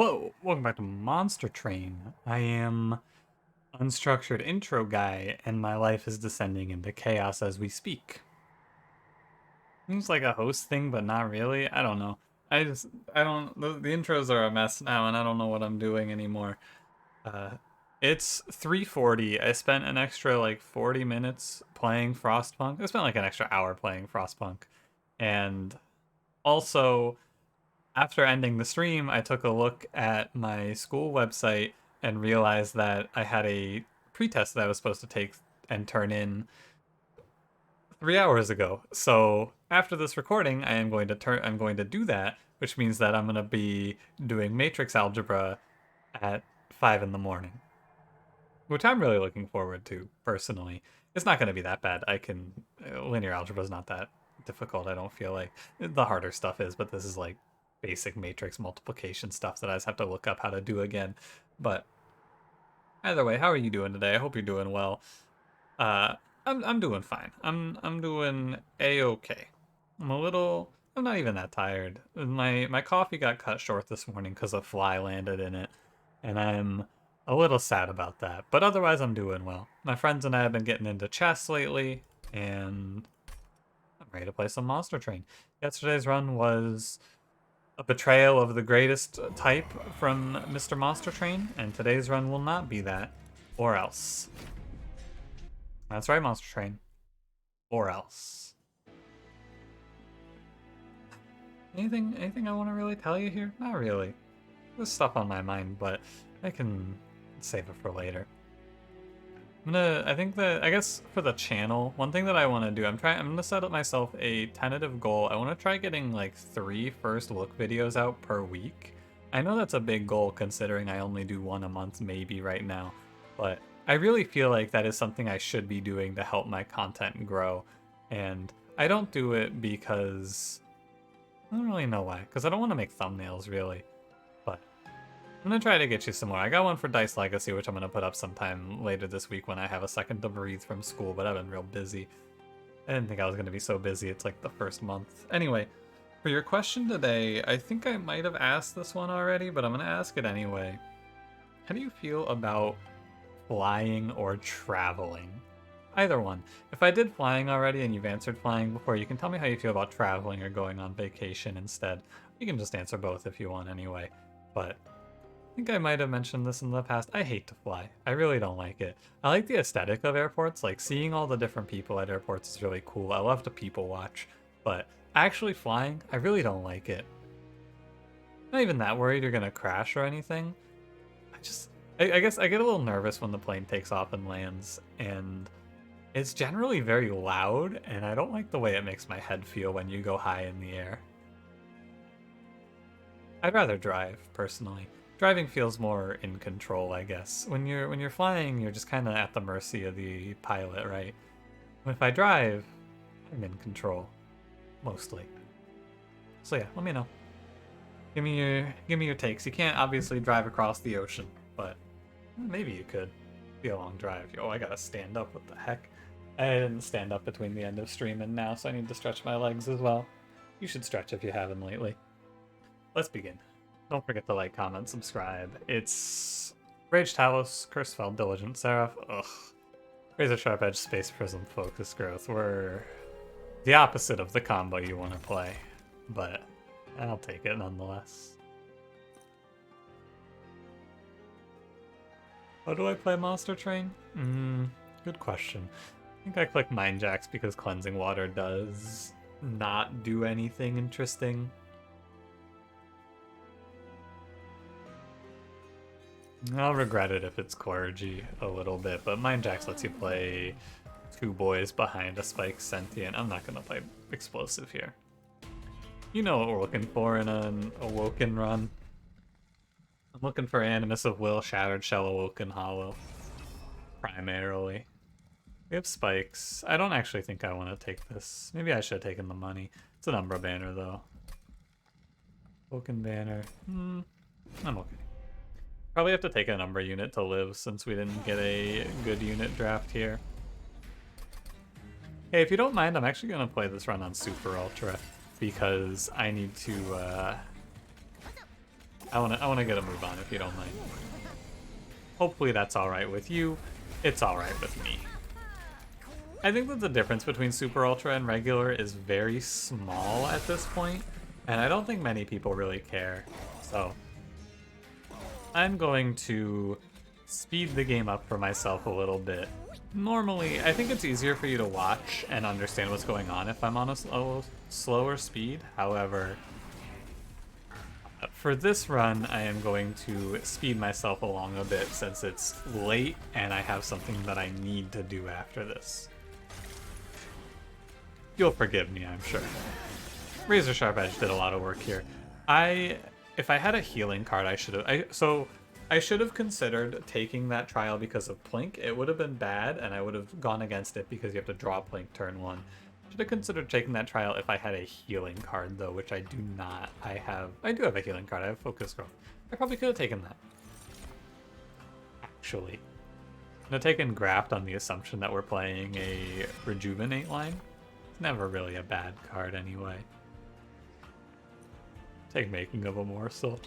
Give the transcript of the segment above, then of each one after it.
Whoa, welcome back to Monster Train. I am Unstructured Intro Guy, and my life is descending into chaos as we speak. Seems like a host thing, but not really. I don't know. I don't, the intros are a mess now, and I don't know what I'm doing anymore. Uh, it's 3:40. I spent an extra, 40 minutes playing Frostpunk. I spent, an extra hour playing Frostpunk. And also, after ending the stream, I took a look at my school website and realized that I had a pretest that I was supposed to take and turn in 3 hours ago. So after this recording, I'm going to do that, which means that I'm gonna be doing matrix algebra at 5 in the morning, which I'm really looking forward to personally. It's not gonna be that bad. Linear algebra is not that difficult. I don't feel like the harder stuff is, but this is like basic matrix multiplication stuff that I just have to look up how to do again. But either way, how are you doing today? I hope you're doing well. Uh, I'm doing fine. I'm doing a-okay. I'm not even that tired. My coffee got cut short this morning because a fly landed in it, and I'm a little sad about that. But otherwise, I'm doing well. My friends and I have been getting into chess lately, and I'm ready to play some Monster Train. Yesterday's run was a betrayal of the greatest type from Mr. Monster Train, and today's run will not be that, or else. That's right, Monster Train. Or else. Anything I want to really tell you here? Not really. There's stuff on my mind, but I can save it for later. I guess for the channel, one thing that I want to do, I'm gonna set up myself a tentative goal. I want to try getting like 3 first look videos out per week. I know that's a big goal considering I only do one a month maybe right now, but I really feel like that is something I should be doing to help my content grow. And I don't do it because I don't really know why, because I don't want to make thumbnails really. But I'm gonna try to get you some more. I got one for Dice Legacy, which I'm gonna put up sometime later this week when I have a second to breathe from school, but I've been real busy. I didn't think I was gonna be so busy. It's like the first month. Anyway, for your question today, I think I might have asked this one already, but I'm gonna ask it anyway. How do you feel about flying or traveling? Either one. If I did flying already and you've answered flying before, you can tell me how you feel about traveling or going on vacation instead. You can just answer both if you want anyway. But I think I might have mentioned this in the past. I hate to fly. I really don't like it. I like the aesthetic of airports. Like seeing all the different people at airports is really cool. I love to people watch. But actually flying, I really don't like it. Not even that worried you're gonna crash or anything. I guess I get a little nervous when the plane takes off and lands, and it's generally very loud, and I don't like the way it makes my head feel when you go high in the air. I'd rather drive, personally. Driving feels more in control, I guess. When you're flying, you're just kind of at the mercy of the pilot, right? If I drive, I'm in control, mostly. So yeah, let me know. Give me your takes. You can't obviously drive across the ocean, but maybe you could. Be a long drive. Oh, I gotta stand up. What the heck? I didn't stand up between the end of stream and now, so I need to stretch my legs as well. You should stretch if you haven't lately. Let's begin. Don't forget to like, comment, subscribe. It's Rage Talos, Cursefell, Diligent Seraph. Ugh. Razor Sharp Edge, Space Prism, Focus Growth. We're the opposite of the combo you want to play, but I'll take it nonetheless. How do I play Monster Train? Good question. I think I click Mind Jacks because Cleansing Water does not do anything interesting. I'll regret it if it's Clergy a little bit, but Mind Jacks lets you play 2 boys behind a Spike Sentient. I'm not gonna play Explosive here. You know what we're looking for in an Awoken run. I'm looking for Animus of Will, Shattered Shell, Awoken Hollow. Primarily. We have spikes. I don't actually think I want to take this. Maybe I should have taken the money. It's an Umbra banner, though. Awoken banner. I'm okay. Probably have to take an Umbra unit to live since we didn't get a good unit draft here. Hey, if you don't mind, I'm actually going to play this run on Super Ultra because I need to I wanna get a move on if you don't mind. Hopefully that's alright with you. It's alright with me. I think that the difference between Super Ultra and regular is very small at this point, and I don't think many people really care. So I'm going to speed the game up for myself a little bit. Normally, I think it's easier for you to watch and understand what's going on if I'm on a slower speed. However, for this run, I am going to speed myself along a bit since it's late and I have something that I need to do after this. You'll forgive me, I'm sure. Razor Sharp Edge did a lot of work here. If I had a healing card, I should have considered taking that trial because of Plink. It would have been bad, and I would have gone against it because you have to draw Plink turn 1. Should have considered taking that trial if I had a healing card, though, which I do not. I do have a healing card. I have Focus Growth. I probably could have taken that. Actually. I'm gonna take in Graft on the assumption that we're playing a Rejuvenate line. It's never really a bad card anyway. Take Making of a Morsel.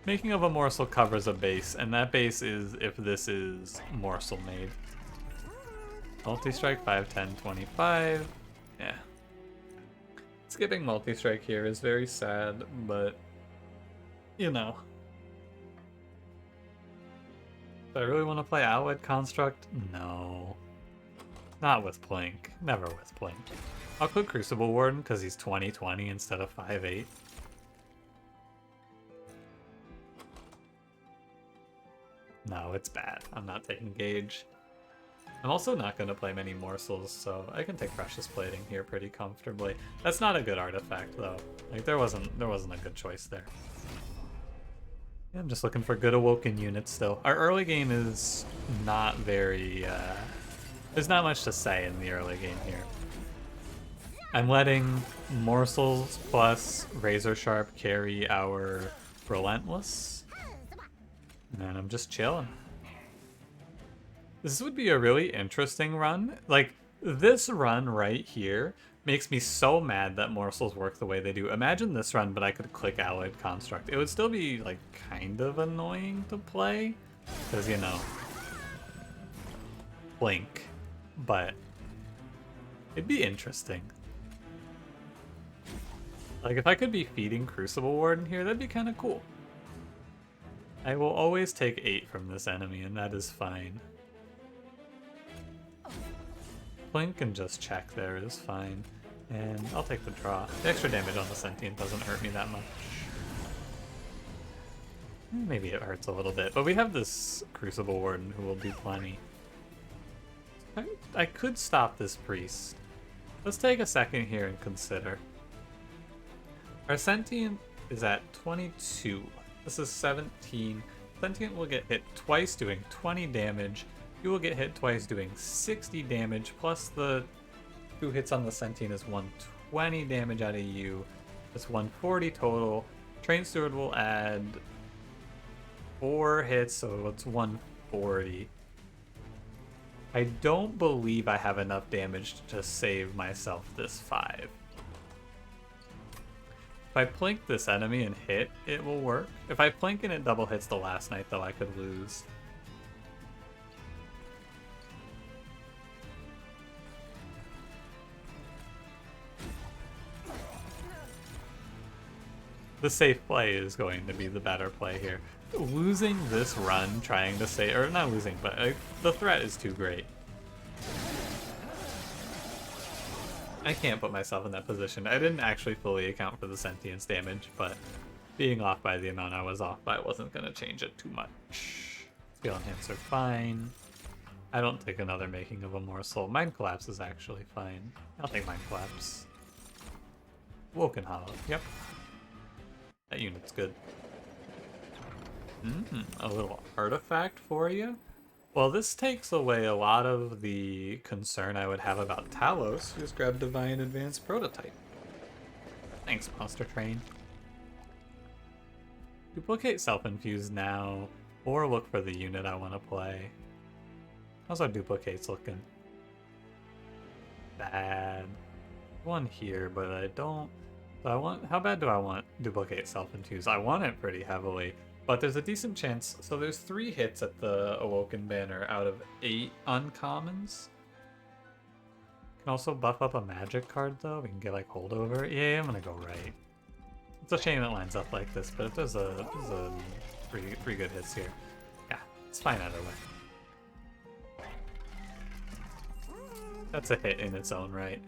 Making of a Morsel covers a base, and that base is if this is Morsel made. Multi-strike 5, 10, 25. Yeah. Skipping multi-strike here is very sad, but you know. Do I really want to play Outwit Construct? No. Not with Plink. Never with Plink. I'll click Crucible Warden because he's 20/20 instead of 5/8. No, it's bad. I'm not taking Gauge. I'm also not going to play many Morsels, so I can take Precious Plating here pretty comfortably. That's not a good artifact, though. Like, there wasn't a good choice there. Yeah, I'm just looking for good Awoken units still. Our early game is not very... there's not much to say in the early game here. I'm letting Morsels plus Razor Sharp carry our Relentless. And I'm just chilling. This would be a really interesting run. Like, this run right here makes me so mad that Morsels work the way they do. Imagine this run, but I could click Allied Construct. It would still be, like, kind of annoying to play. Because, you know, Blink. But it'd be interesting. Like, if I could be feeding Crucible Warden here, that'd be kind of cool. I will always take 8 from this enemy, and that is fine. Blink and just check there is fine. And I'll take the draw. The extra damage on the Sentient doesn't hurt me that much. Maybe it hurts a little bit, but we have this Crucible Warden who will do plenty. I could stop this Priest. Let's take a second here and consider. Our Sentient is at 22. This is 17. Sentient will get hit twice doing 20 damage. You will get hit twice doing 60 damage, plus the 2 hits on the Sentient is 120 damage out of you. That's 140 total. Train Steward will add 4 hits, so it's 140. I don't believe I have enough damage to save myself this 5. If I plink this enemy and hit, it will work. If I plink and it double hits the last night, though, I could lose. The safe play is going to be the better play here. Losing this run trying to save, or not losing, but the threat is too great. I can't put myself in that position. I didn't actually fully account for the Sentience damage, but being off by the amount I was off by wasn't going to change it too much. Skill enhance are fine. I don't take another Making of a Morsel. Mind Collapse is actually fine. I'll take Mind Collapse. Woken Hollow, yep. That unit's good. A little artifact for you? Well, this takes away a lot of the concern I would have about Talos. Just grab Divine Advanced Prototype. Thanks, monstertrain. Duplicate Self-Infuse now, or look for the unit I want to play. How's our duplicates looking? Bad. One here, but I don't So how bad do I want Duplicate Self-Infuse? I want it pretty heavily, but there's a decent chance. So there's 3 hits at the Awoken banner out of 8 uncommons. Can also buff up a magic card though. We can get like holdover. Yeah, I'm gonna go right. It's a shame it lines up like this, but it does a three good hits here. Yeah, it's fine either way. That's a hit in its own right.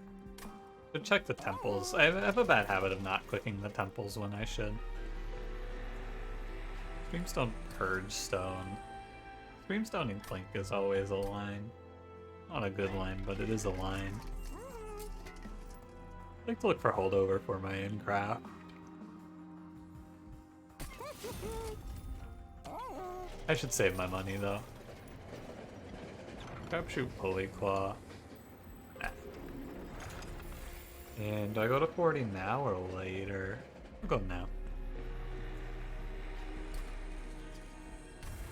Should check the temples. I have a bad habit of not clicking the temples when I should. Screamstone, Purge Stone. Screamstone and Clink is always a line. Not a good line, but it is a line. I like to look for holdover for my in-craft. I should save my money though. Sharpshoot, Pulley Claw. And do I go to 40 now or later? I'll go now.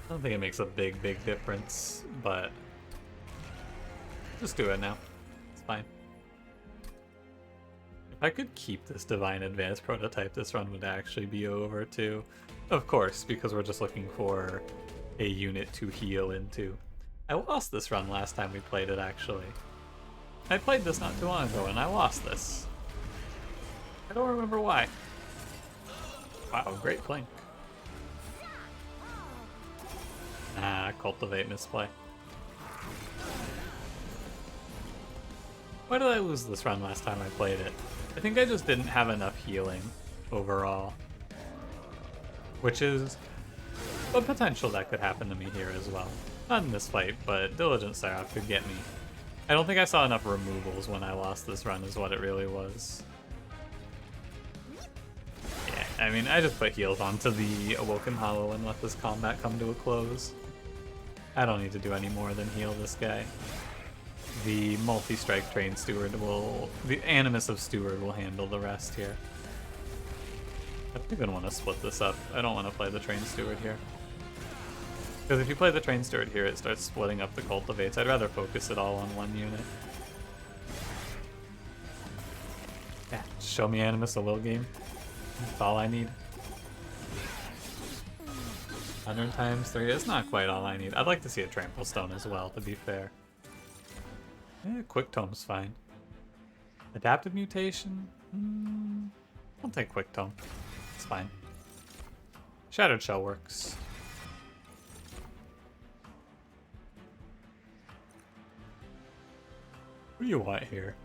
I don't think it makes a big difference, but just do it now. It's fine. If I could keep this Divine Advanced prototype, this run would actually be over too. Of course, because we're just looking for a unit to heal into. I lost this run last time we played it, actually. I played this not too long ago, and I lost this. I don't remember why. Wow, great Clink. Ah, Cultivate misplay. Why did I lose this run last time I played it? I think I just didn't have enough healing overall. Which is a potential that could happen to me here as well. Not in this fight, but Diligent Seraph could get me. I don't think I saw enough removals when I lost this run is what it really was. Yeah, I mean, I just put heals onto the Awoken Hollow and let this combat come to a close. I don't need to do any more than heal this guy. The multi-strike train steward will... The Animus of Steward will handle the rest here. I think I want to split this up. I don't want to play the train steward here. Because if you play the train steward here, it starts splitting up the cultivates. I'd rather focus it all on one unit. Yeah, show me Animus a will game. That's all I need. 100 times 3 is not quite all I need. I'd like to see a Trample Stone as well, to be fair. Yeah, Quick Tome's fine. Adaptive Mutation? I'll take Quick Tome. It's fine. Shattered Shell works. What do you want here?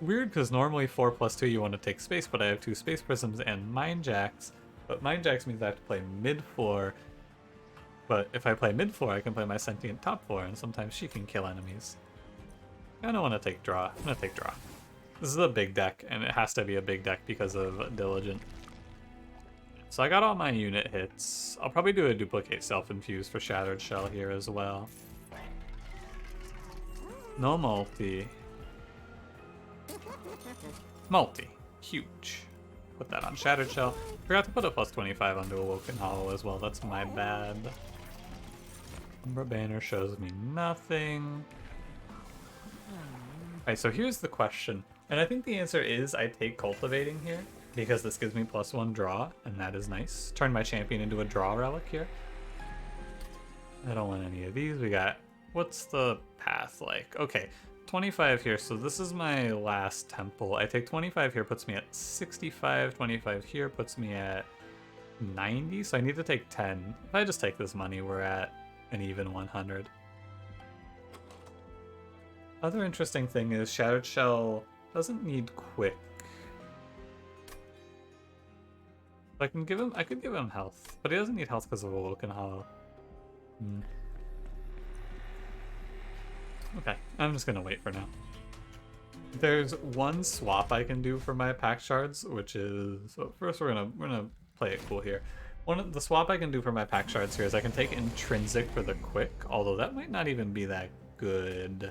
Weird, because normally 4+2 you want to take space, but I have 2 Space Prisms and Mind Jacks. But Mind Jacks means I have to play mid-floor. But if I play mid-floor, I can play my Sentient top floor, and sometimes she can kill enemies. I don't want to take draw. I'm going to take draw. This is a big deck, and it has to be a big deck because of Diligent. So I got all my unit hits. I'll probably do a Duplicate Self-Infuse for Shattered Shell here as well. No multi. Multi. Huge. Put that on Shattered Shell. Forgot to put a +25 onto Awoken Hollow as well. That's my bad. Umbra Banner shows me nothing. Alright, so here's the question. And I think the answer is I take Cultivating here, because this gives me +1 draw, and that is nice. Turn my champion into a draw relic here. I don't want any of these. We got... What's the path like? Okay, 25 here, so this is my last temple. I take 25 here, puts me at 65. 25 here puts me at 90, so I need to take 10. If I just take this money, we're at an even 100. Other interesting thing is Shattered Shell doesn't need quick. I could give him health, but he doesn't need health because of Awoken Hollow. Okay, I'm just gonna wait for now. There's one swap I can do for my pack shards, which is... So first we're gonna play it cool here. The swap I can do for my pack shards here is I can take Intrinsic for the quick, although that might not even be that good.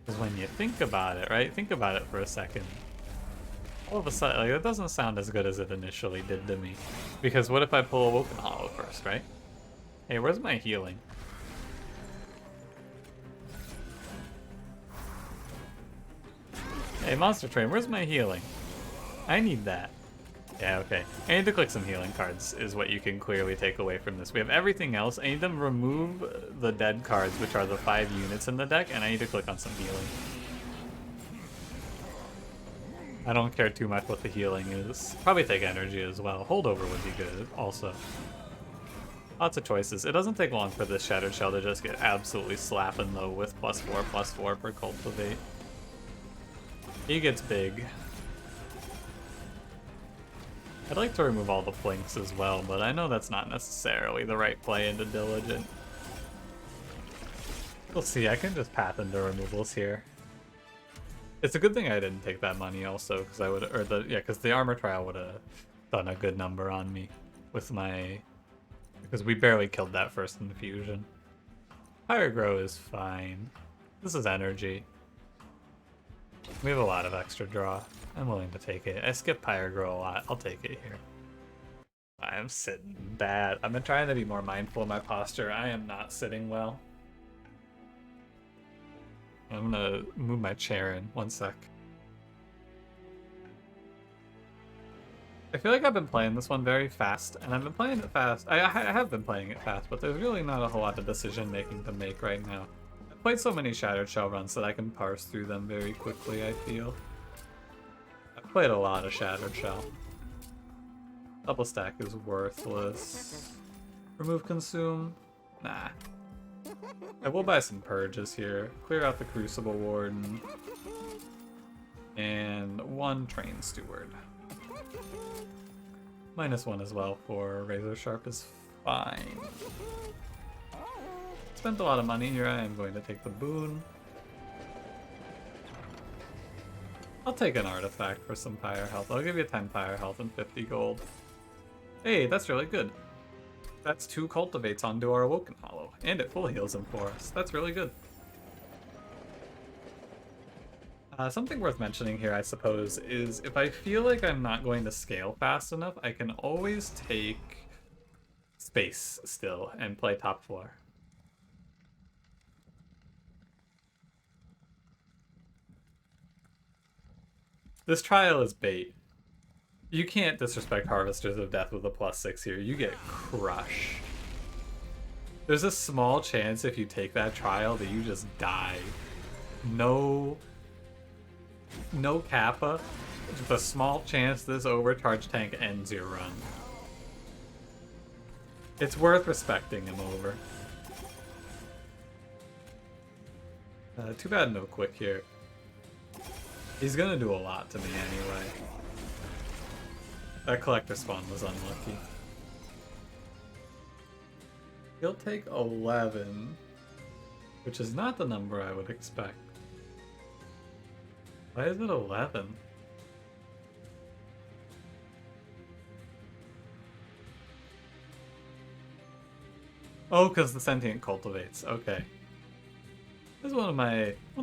Because when you think about it, right? Think about it for a second. All of a sudden, like, that doesn't sound as good as it initially did to me. Because what if I pull Awoken Hollow first, right? Hey, where's my healing? Hey, Monster Train, where's my healing? I need that. Yeah, okay. I need to click some healing cards, is what you can clearly take away from this. We have everything else. I need to remove the dead cards, which are the 5 units in the deck, and I need to click on some healing. I don't care too much what the healing is. Probably take energy as well. Holdover would be good, also. Lots of choices. It doesn't take long for this Shattered Shell to just get absolutely slapping, though, with +4/+4 for Cultivate. He gets big. I'd like to remove all the flinks as well, but I know that's not necessarily the right play into Diligent. We'll see, I can just path into removals here. It's a good thing I didn't take that money also, because I would, or the, yeah, because the armor trial would have done a good number on me with my, because we barely killed that first infusion. Pyrogrow is fine. This is energy. We have a lot of extra draw. I'm willing to take it. I skip Pyrogrow a lot. I'll take it here. I'm sitting bad. I've been trying to be more mindful of my posture. I am not sitting well. I'm gonna move my chair in. 1 sec. I feel like I've been playing this one very fast, and I've been playing it fast. I have been playing it fast, but there's really not a whole lot of decision making to make right now. I've played so many Shattered Shell runs that I can parse through them very quickly, I feel. I've played a lot of Shattered Shell. Double stack is worthless. Remove consume? Nah. I will buy some purges here. Clear out the Crucible Warden. And 1 Train Steward. -1 as well for Razor Sharp is fine. Spent a lot of money here. I am going to take the boon. I'll take an artifact for some fire health. I'll give you 10 fire health and 50 gold. Hey, that's really good. That's 2 cultivates onto our Awoken Hollow, and it full heals him for us. That's really good. Something worth mentioning here, I suppose, is if I feel like I'm not going to scale fast enough, I can always take space still and play top floor. This trial is bait. You can't disrespect Harvesters of Death with a +6 here. You get crushed. There's a small chance if you take that trial that you just die. No Kappa. Just a small chance this overcharged tank ends your run. It's worth respecting him over. Too bad no quick here. He's gonna do a lot to me anyway. That collector spawn was unlucky. He'll take 11, which is not the number I would expect. Why is it 11? Oh, because the sentient cultivates. Okay. This is one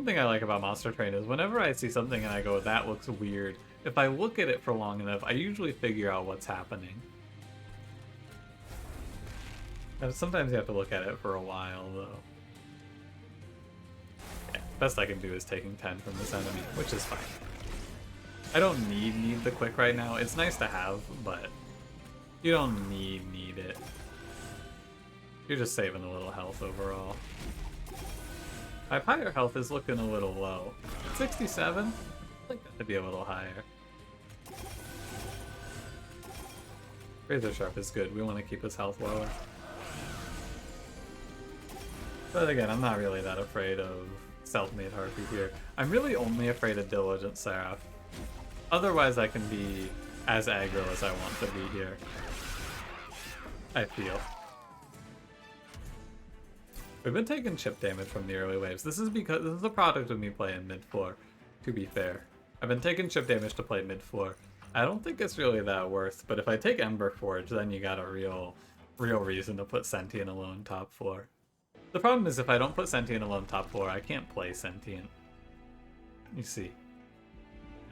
thing I like about Monster Train is whenever I see something and I go, that looks weird, if I look at it for long enough, I usually figure out what's happening. And sometimes you have to look at it for a while, though. Yeah, best I can do is taking 10 from this enemy, which is fine. I don't need the quick right now. It's nice to have, but you don't need it. You're just saving a little health overall. My pyre health is looking a little low. 67? I'd like that to be a little higher. Razor Sharp is good. We want to keep his health lower. But again, I'm not really that afraid of Self-Made Harpy here. I'm really only afraid of Diligent Seraph. Otherwise, I can be as aggro as I want to be here. I feel. We've been taking chip damage from the early waves. This is a product of me playing mid-floor, to be fair. I've been taking chip damage to play mid-floor. I don't think it's really that worth, but if I take Ember Forge, then you got a real reason to put Sentient alone top floor. The problem is if I don't put Sentient alone top floor, I can't play Sentient. You see.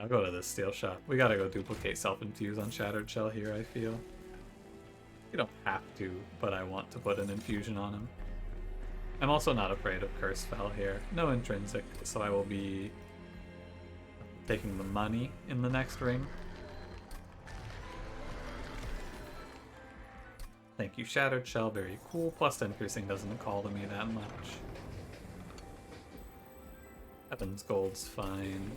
I'll go to this steel shop. We gotta go duplicate Self-Infuse on Shattered Shell here, I feel. You don't have to, but I want to put an infusion on him. I'm also not afraid of Curse Spell here. No intrinsic, so I will be taking the money in the next ring. Thank you, Shattered Shell, very cool. Plus increasing doesn't call to me that much. Heaven's Gold's fine.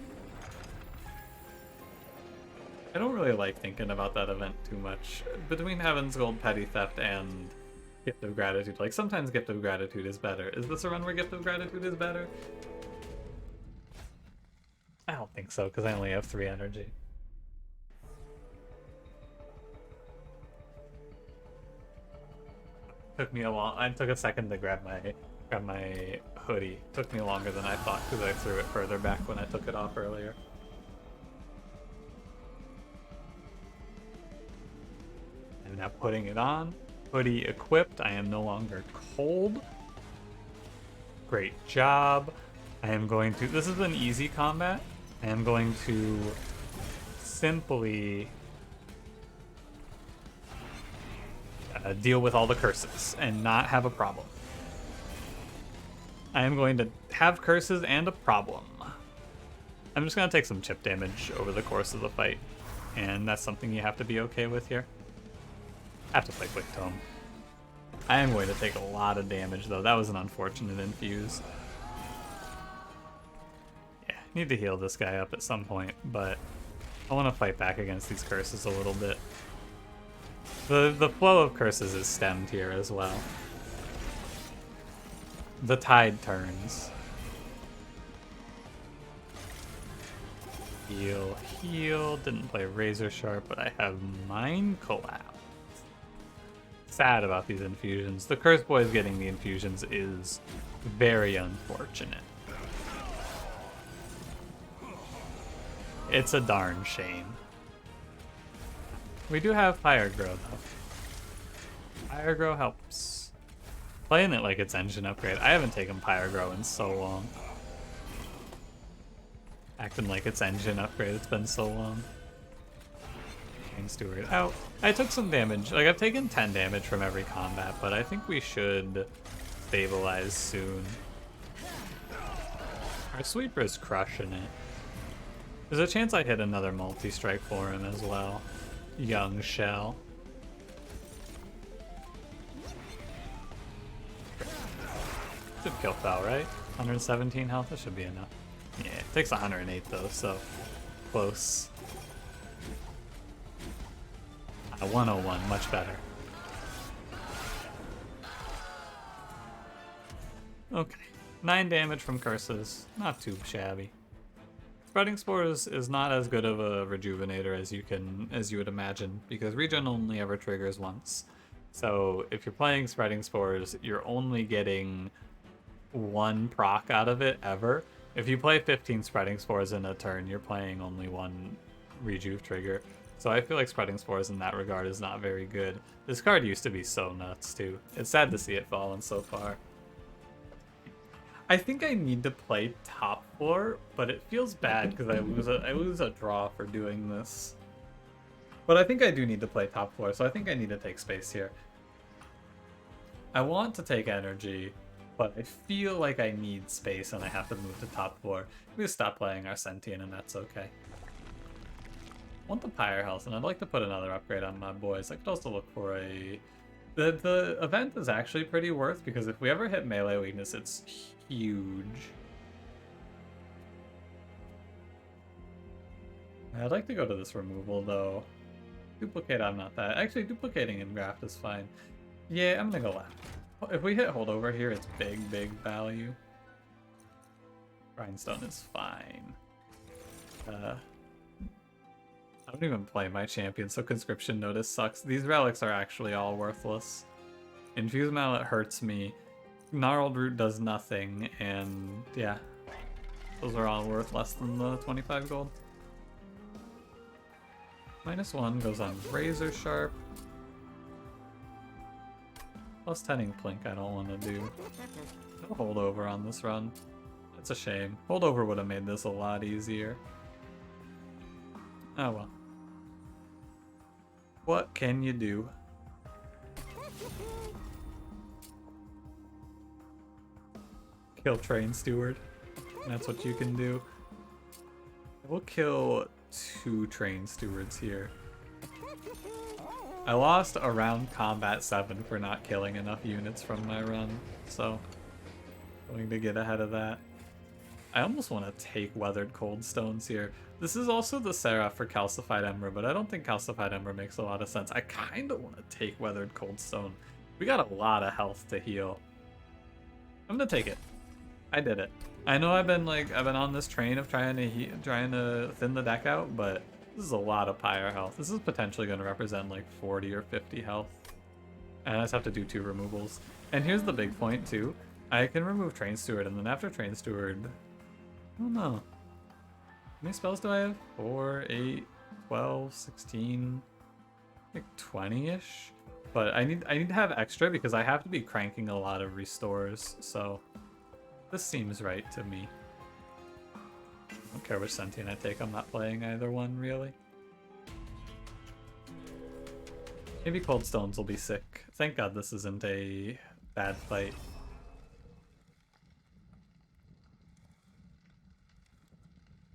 I don't really like thinking about that event too much. Between Heaven's Gold, Petty Theft, and Gift of Gratitude. Like, sometimes Gift of Gratitude is better. Is this a run where Gift of Gratitude is better? I don't think so, because I only have 3 energy. Took me a while. I took a second to grab my hoodie. Took me longer than I thought because I threw it further back when I took it off earlier. I'm now putting it on. Hoodie equipped. I am no longer cold. Great job. I am going to... This is an easy combat. I am going to simply deal with all the curses and not have a problem. I am going to have curses and a problem. I'm just going to take some chip damage over the course of the fight, and that's something you have to be okay with here. I have to play Quick Tome. I am going to take a lot of damage, though. That was an unfortunate infuse. Yeah, need to heal this guy up at some point, but I want to fight back against these curses a little bit. The flow of curses is stemmed here as well. The tide turns. Heal, heal. Didn't play Razor Sharp, but I have Mind Collapse. Sad about these infusions. The Curse Boys getting the infusions is very unfortunate. It's a darn shame. We do have Fire Grow, though. Fire Grow helps. Playing it like it's engine upgrade. I haven't taken Fire Grow in so long. Acting like it's engine upgrade. It's been so long. King Steward out. I took some damage. Like, I've taken 10 damage from every combat, but I think we should stabilize soon. Our Sweeper is crushing it. There's a chance I hit another multi-strike for him as well. Young Shell. Should kill foul, right? 117 health, that should be enough. Yeah, it takes 108 though, so close. 101, much better. Okay, 9 damage from curses, not too shabby. Spreading Spores is not as good of a rejuvenator as you would imagine, because regen only ever triggers once. So if you're playing Spreading Spores, you're only getting 1 proc out of it ever. If you play 15 Spreading Spores in a turn, you're playing only 1 rejuve trigger. So I feel like Spreading Spores in that regard is not very good. This card used to be so nuts too. It's sad to see it fallen so far. I think I need to play top floor, but it feels bad because I lose a draw for doing this. But I think I do need to play top floor, so I think I need to take space here. I want to take energy, but I feel like I need space and I have to move to top floor. We just stop playing our Sentient and that's okay. I want the Pyre Health, and I'd like to put another upgrade on my boys. I could also look for a... The event is actually pretty worth, because if we ever hit melee weakness, it's huge. I'd like to go to this removal, though. Duplicate, I'm not that. Actually, duplicating in Graft is fine. Yeah, I'm gonna go left. If we hit holdover here, it's big, big value. Grindstone is fine. I don't even play my champion, so Conscription Notice sucks. These relics are actually all worthless. Infused Mallet hurts me. Gnarled Root does nothing, and yeah. Those are all worth less than the 25 gold. -1 goes on Razor Sharp. Plus 10 Plink I don't want to do. No holdover on this run. That's a shame. Holdover would have made this a lot easier. Oh well. What can you do? Kill Train Steward. That's what you can do. We'll kill 2 train stewards here. I lost around combat 7 for not killing enough units from my run, so going to get ahead of that. I almost want to take Weathered Cold Stones here. This is also the Seraph for Calcified Ember, but I don't think Calcified Ember makes a lot of sense. I kind of want to take Weathered Cold Stone. We got a lot of health to heal. I'm gonna take it. I did it. I know I've been on this train of trying to thin the deck out, but this is a lot of pyre health. This is potentially going to represent like 40 or 50 health. And I just have to do 2 removals. And here's the big point too. I can remove Train Steward, and then after Train Steward, I don't know. How many spells do I have? 4, 8, 12, 16, like 20-ish. But I need to have extra because I have to be cranking a lot of restores, so this seems right to me. I don't care which sentient I take, I'm not playing either one, really. Maybe Cold Stones will be sick. Thank God this isn't a bad fight.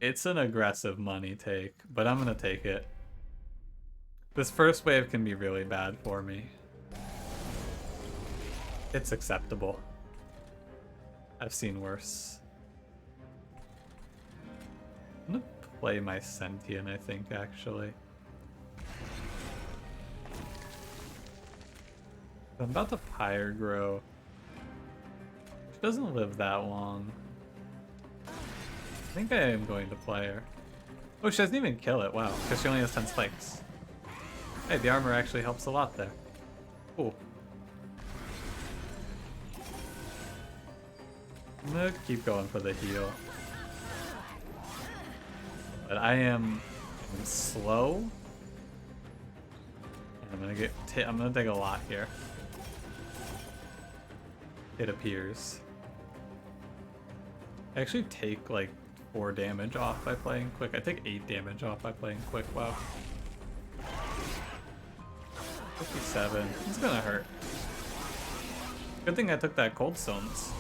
It's an aggressive money take, but I'm gonna take it. This first wave can be really bad for me. It's acceptable. I've seen worse. I'm gonna play my Sentient, I think, actually. I'm about to Pyre Grow. She doesn't live that long. I think I am going to play her. Oh, she doesn't even kill it, wow, because she only has 10 spikes. Hey, the armor actually helps a lot there. Cool. I'm gonna keep going for the heal. But I am slow. I'm gonna take a lot here. It appears. I actually take like 4 damage off by playing quick. I take 8 damage off by playing quick. Wow. 57. It's gonna hurt. Good thing I took that Cold Stones.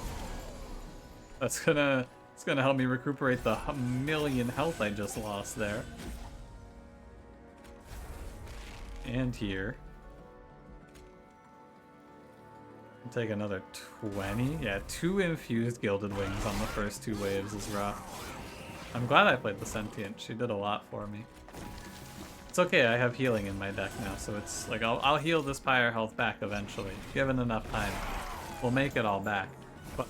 It's gonna help me recuperate the million health I just lost there. And here. I'll take another 20. Yeah, 2 infused Gilded Wings on the first 2 waves is rough. I'm glad I played the Sentient. She did a lot for me. It's okay, I have healing in my deck now, so it's like I'll heal this Pyre health back eventually. Given enough time, we'll make it all back. But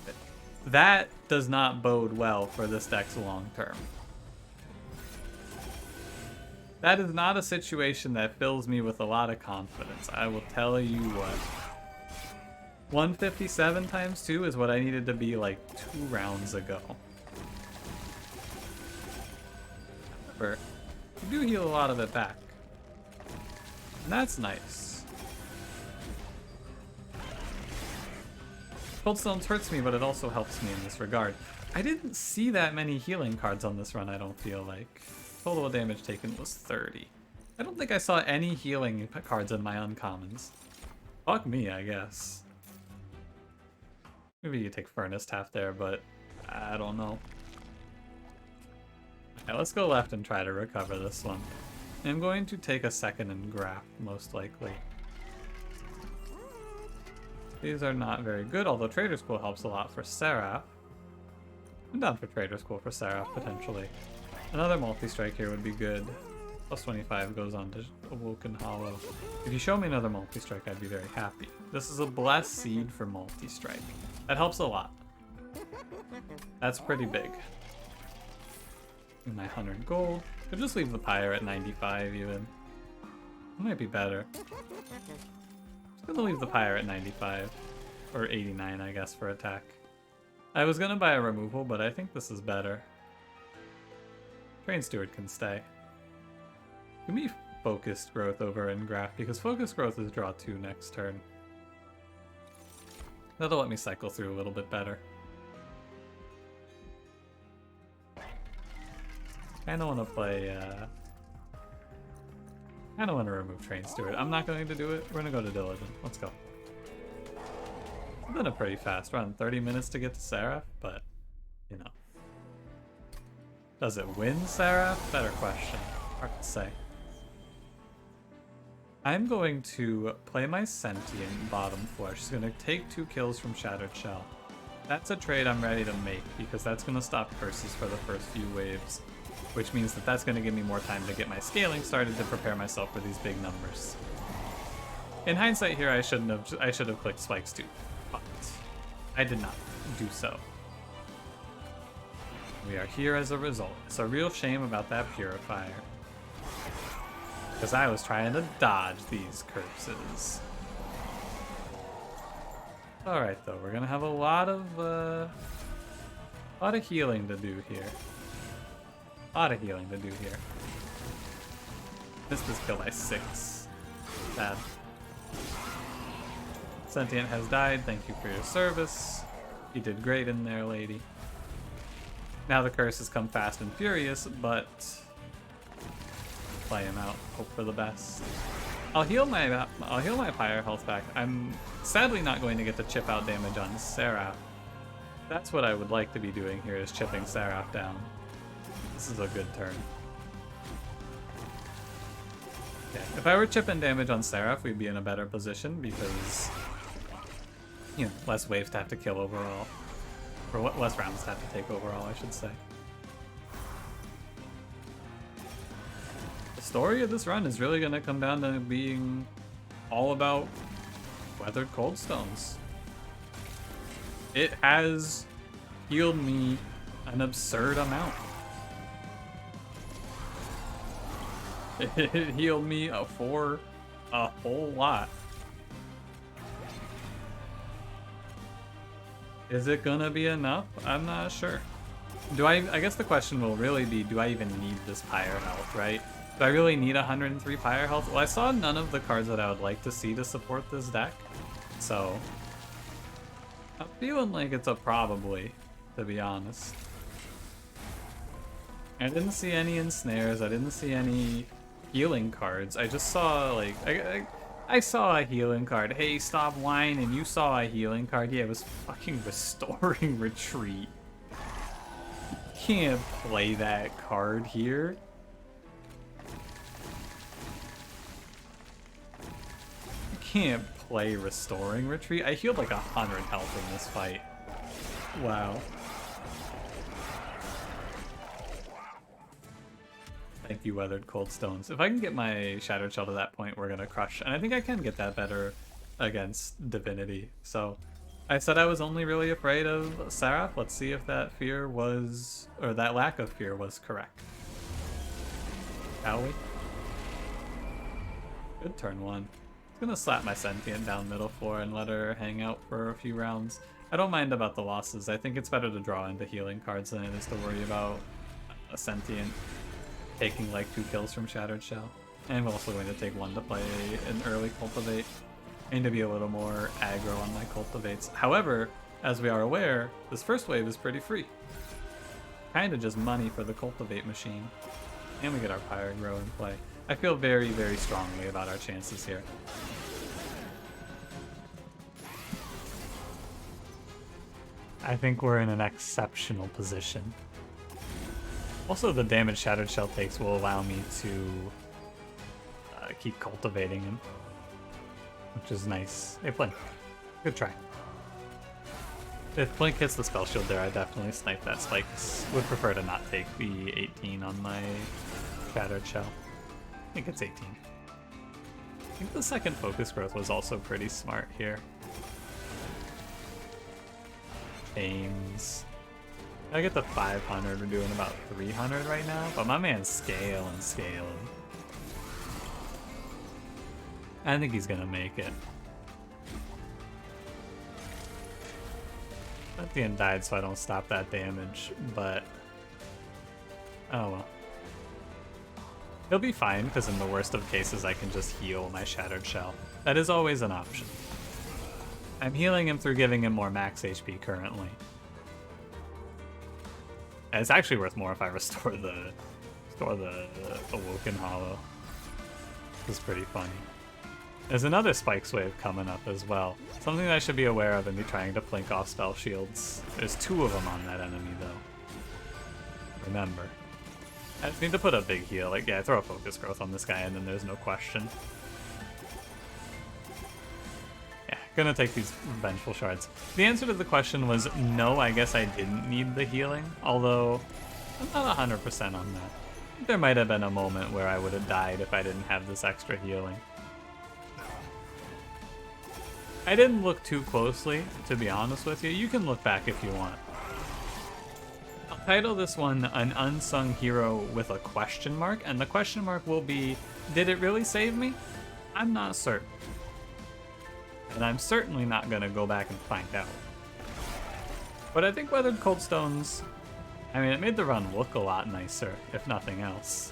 that does not bode well for this deck's long term. That is not a situation that fills me with a lot of confidence, I will tell you what. 157 times 2 is what I needed to be like 2 rounds ago. However, you do heal a lot of it back. And that's nice. Cold Stones hurts me, but it also helps me in this regard. I didn't see that many healing cards on this run, I don't feel like. Total damage taken was 30. I don't think I saw any healing cards in my uncommons. Fuck me, I guess. Maybe you take Furnace Taft there, but I don't know. Alright, let's go left and try to recover this one. I'm going to take a second and graft, most likely. These are not very good, although Trader School helps a lot for Seraph. I'm down for Trader School for Seraph, potentially. Another multi-strike here would be good. Plus 25 goes on to Awoken Hollow. If you show me another multi-strike, I'd be very happy. This is a blessed seed for multi-strike. That helps a lot. That's pretty big. My 100 gold. Could just leave the Pyre at 95 even. It might be better. Just gonna leave the Pyre at 95. Or 89, I guess, for attack. I was gonna buy a removal, but I think this is better. Train Steward can stay. Give me Focused Growth over Engraft, because Focused Growth is draw 2 next turn. That'll let me cycle through a little bit better. Kinda wanna play, kinda wanna remove Train Steward. I'm not going to do it. We're gonna go to Diligent. Let's go. It's been a pretty fast run. 30 minutes to get to Seraph, but, you know. Does it win Seraph? Better question. Hard to say. I'm going to play my Sentient bottom floor. She's going to take 2 kills from Shattered Shell. That's a trade I'm ready to make because that's going to stop curses for the first few waves, which means that that's going to give me more time to get my scaling started to prepare myself for these big numbers. In hindsight here, I should have clicked spikes too, but I did not do so. We are here as a result. It's a real shame about that purifier, because I was trying to dodge these curses. Alright though, we're gonna have a lot of healing to do here. Missed this kill by 6. Bad. Sentient has died, thank you for your service. You did great in there, lady. Now the curses come fast and furious, but play him out, hope for the best. I'll heal my fire health back. I'm sadly not going to get to chip out damage on Seraph. That's what I would like to be doing here, is chipping Seraph down. This is a good turn. Okay, if I were chipping damage on Seraph, we'd be in a better position because, you know, less waves to have to kill overall. Or less rounds to have to take overall, I should say. The story of this run is really going to come down to being all about weathered cold stones. It has healed me an absurd amount. It healed me for a whole lot. Is it gonna be enough? I'm not sure. I guess the question will really be, do I even need this pyre health, right? Do I really need 103 pyre health? Well, I saw none of the cards that I would like to see to support this deck, so I'm feeling like it's a probably, to be honest. I didn't see any ensnares, I didn't see any healing cards. I just saw, like, I saw a healing card. Hey, stop whining. You saw a healing card. Yeah, it was fucking Restoring Retreat. Can't play that card here. You can't play Restoring Retreat. I healed like 100 health in this fight. Wow. Thank you, Weathered Cold Stones. If I can get my Shattered Shell to that point, we're gonna crush. And I think I can get that better against Divinity. So I said I was only really afraid of Seraph. Let's see if that fear was, or that lack of fear was correct. Shall we? Good turn 1. I'm gonna slap my Sentient down middle floor and let her hang out for a few rounds. I don't mind about the losses. I think it's better to draw into healing cards than it is to worry about a Sentient taking like 2 kills from Shattered Shell. And we're also going to take 1 to play an early Cultivate. I need to be a little more aggro on my Cultivates. However, as we are aware, this first wave is pretty free. Kinda just money for the Cultivate machine. And we get our Pyre Grow in play. I feel very, very strongly about our chances here. I think we're in an exceptional position. Also, the damage Shattered Shell takes will allow me to keep cultivating him, which is nice. Hey, Blink. Good try. If Blink hits the spell shield there, I definitely snipe that spikes. Would prefer to not take the 18 on my Shattered Shell. I think it's 18. I think the second focus growth was also pretty smart here. Chains. I get the 500, we're doing about 300 right now, but my man's scaling. I think he's gonna make it. Sentient died so I don't stop that damage, but oh well. He'll be fine, because in the worst of cases I can just heal my Shattered Shell. That is always an option. I'm healing him through giving him more max HP currently. And it's actually worth more if I restore the Awoken Hollow. It's pretty funny. There's another Spikes wave coming up as well. Something that I should be aware of and be trying to blink off spell shields. There's 2 of them on that enemy though. Remember. I just need to put a big heal. Like, yeah, throw a focus growth on this guy, and then there's no question. Yeah, gonna take these vengeful shards. The answer to the question was no, I guess I didn't need the healing, although I'm not 100% on that. There might have been a moment where I would have died if I didn't have this extra healing. I didn't look too closely, to be honest with you. You can look back if you want. I'll title this one An Unsung Hero with a question mark, and the question mark will be, did it really save me? I'm not certain. And I'm certainly not going to go back and find out. But I think Weathered Coldstones, I mean, it made the run look a lot nicer, if nothing else.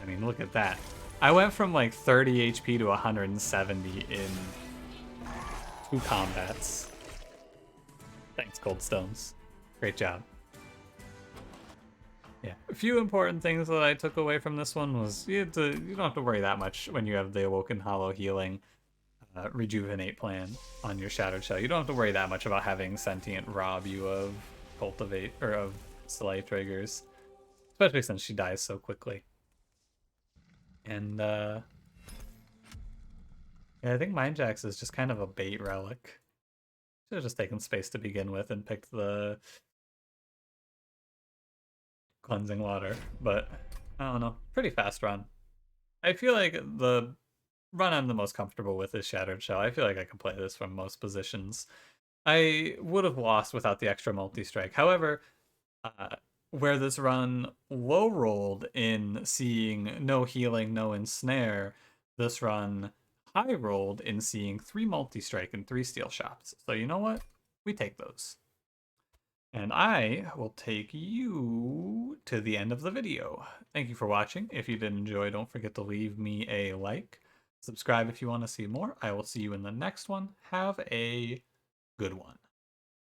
I mean, look at that. I went from like 30 HP to 170 in 2 combats. Thanks, Coldstones. Great job. Yeah, a few important things that I took away from this one was you don't have to worry that much when you have the Awoken Hollow healing rejuvenate plan on your Shattered Shell. You don't have to worry that much about having Sentient rob you of Cultivate or of Slay triggers, especially since she dies so quickly. And yeah, I think Mindjax is just kind of a bait relic. Should have just taken space to begin with and picked the cleansing water, but I don't know. Pretty fast run. I feel like the run I'm the most comfortable with is Shattered Shell. I feel like I can play this from most positions. I would have lost without the extra multi-strike. However, where this run low rolled in seeing no healing, no ensnare, this run high rolled in seeing 3 multi-strike and 3 steel shops. So you know what? We take those. And I will take you to the end of the video. Thank you for watching. If you did enjoy, don't forget to leave me a like. Subscribe if you want to see more. I will see you in the next one. Have a good one.